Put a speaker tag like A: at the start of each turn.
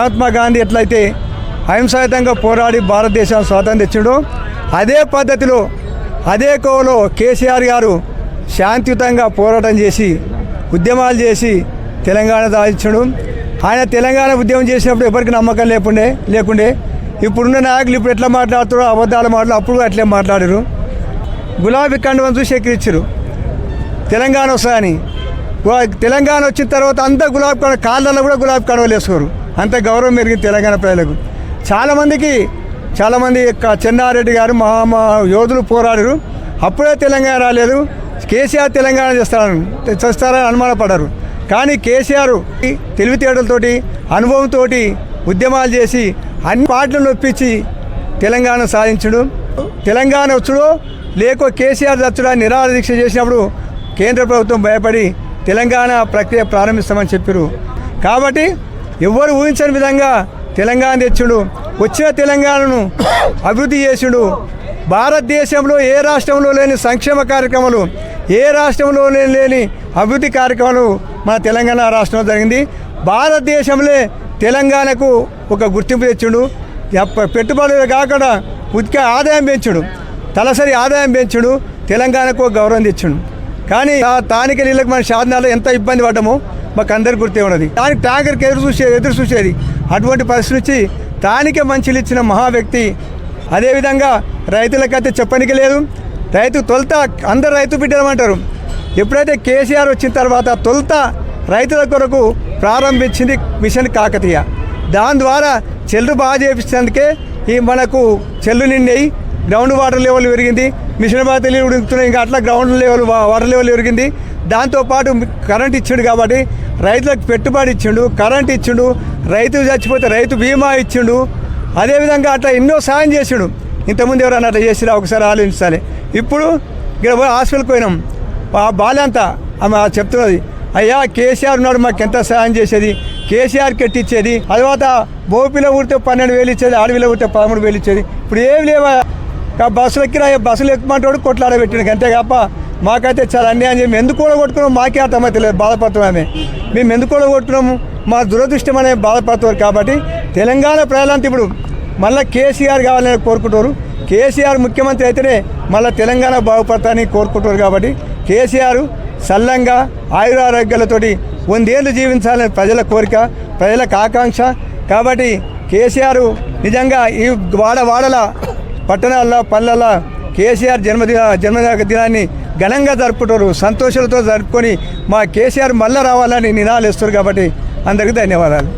A: మహాత్మా గాంధీ ఎట్లయితే అహింసాయుతంగా పోరాడి భారతదేశం స్వాతంత్రం తెచ్చిండో అదే పద్ధతిలో అదే కోవలో కేసీఆర్ గారు శాంతియుతంగా పోరాటం చేసి ఉద్యమాలు చేసి తెలంగాణ సాధించడు. ఆయన తెలంగాణ ఉద్యమం చేసినప్పుడు ఎవరికి నమ్మకం లేకుండే ఇప్పుడున్న నాయకులు ఇప్పుడు ఎట్లా మాట్లాడుతారో అబద్ధాలు అప్పుడు అట్లే మాట్లాడారు. గులాబీ కండువను చూసి ఎక్కిరిచ్చారు తెలంగాణ వస్తాయని. తెలంగాణ వచ్చిన తర్వాత అంతా గులాబీ కండ కాళ్ళల్లో కూడా గులాబీ కండువలు వేసుకోరు. అంత గౌరవం పెరిగింది తెలంగాణ ప్రజలకు. చాలామంది చెన్నారెడ్డి గారు మహా యోధులు పోరాడారు. అప్పుడే తెలంగాణ రాలేదు. కేసీఆర్ తెలంగాణ చేస్తారని అనుమానపడ్డారు. కానీ కేసీఆర్ తెలివితేటలతోటి అనుభవంతో ఉద్యమాలు చేసి అన్ని పార్టీలను ఒప్పించి తెలంగాణ సాధించడు. తెలంగాణ వచ్చుడో లేకో కేసీఆర్ చచ్చుడా నిరాహార దీక్ష చేసినప్పుడు కేంద్ర ప్రభుత్వం భయపడి తెలంగాణ ప్రక్రియ ప్రారంభిస్తామని చెప్పారు. కాబట్టి ఎవ్వరు ఊహించని విధంగా తెలంగాణ తెచ్చుడు. వచ్చిన తెలంగాణను అభివృద్ధి చేసుడు. భారతదేశంలో ఏ రాష్ట్రంలో లేని సంక్షేమ కార్యక్రమాలు, ఏ రాష్ట్రంలో లేని అభివృద్ధి కార్యక్రమాలు మన తెలంగాణ రాష్ట్రంలో జరిగింది. భారతదేశంలో తెలంగాణకు ఒక గుర్తింపు తెచ్చుడు. పెట్టుబడులు కాకుండా ఉత్క ఆదాయం పెంచుడు, తలసరి ఆదాయం పెంచుడు, తెలంగాణకు గౌరవం తెచ్చుడు. కానీ స్థానిక నీళ్ళకి మన సాధనాలు ఎంత ఇబ్బంది పడ్డామో మాకు అందరికి గుర్తే ఉన్నది. దానికి ట్యాంకర్కి ఎదురు చూసేది. అటువంటి పరిస్థితి నుంచి స్థానిక మంచిలు ఇచ్చిన మహా వ్యక్తి. అదేవిధంగా రైతులకైతే చెప్పనికి లేదు. తొలుత అందరు రైతు బిడ్డలమంటారు. ఎప్పుడైతే కేసీఆర్ వచ్చిన తర్వాత తొలుత రైతుల కొరకు ప్రారంభించింది మిషన్ కాకతీయ. దాని ద్వారా చెల్లు బాగా చేపించినందుకే మనకు చెల్లు నిండి గ్రౌండ్ వాటర్ లెవెల్ పెరిగింది. మిషన్ బాగా ఉడుకుతున్నాయి. ఇంకా అట్లా గ్రౌండ్ లెవెల్ వాటర్ లెవెల్ పెరిగింది. దాంతోపాటు కరెంట్ ఇచ్చిండు. కాబట్టి రైతులకు పెట్టుబడి ఇచ్చిండు, కరెంట్ ఇచ్చిండు, రైతు చచ్చిపోతే రైతు బీమా ఇచ్చిండు. అదేవిధంగా అట్లా ఎన్నో సాయం చేసిండు. ఇంతకుముందు ఎవరైనా అట్లా చేసినా ఒకసారి ఆలోచించాలి. ఇప్పుడు ఇక్కడ హాస్పిటల్కి పోయినాం. ఆ బాలంతా ఆమె చెప్తున్నది, అయ్యా కేసీఆర్ ఉన్నాడు, మాకు ఎంత సాయం చేసేది, కేసీఆర్ కెట్టిచ్చేది. తర్వాత బోపిలో ఊరితే 12,000 ఇచ్చేది, ఆడవిలో ఊరితే 13,000 ఇచ్చేది. ఇప్పుడు ఏమి లేవా? బస్సులు ఎక్కమంటాడు కొట్లాడబెట్టిన. అంతేకాప మాకైతే చాలా అన్యాయం చేసి ఎందుకు కూడా కొట్టుకున్నాం మాకే అర్థమైతే లేదు. బాధపడుతున్నామే మేము ఎందుకు కూడా కొట్టుకున్నాము, మా దురదృష్టం అనే బాధపడుతున్నారు. కాబట్టి తెలంగాణ ప్రజలంతా ఇప్పుడు మళ్ళీ కేసీఆర్ కావాలని కోరుకుంటారు. కేసీఆర్ ముఖ్యమంత్రి అయితేనే మళ్ళీ తెలంగాణ బాగుపడతానని కోరుకుంటారు. కాబట్టి కేసీఆర్ సల్లంగా ఆయురారోగ్యాలతోటి 100 ఏళ్ళు జీవించాలని ప్రజల కోరిక, ప్రజలకు ఆకాంక్ష. కాబట్టి కేసీఆర్ నిజంగా ఈ వాడల పట్టణాల్లో పల్లెల్లో కేసీఆర్ జన్మదినాన్ని ఘనంగా జరుపుకుంటారు. సంతోషాలతో జరుపుకొని మా కేసీఆర్ మళ్ళీ రావాలని నినాదాలు ఇస్తారు. కాబట్టి అందరికీ ధన్యవాదాలు.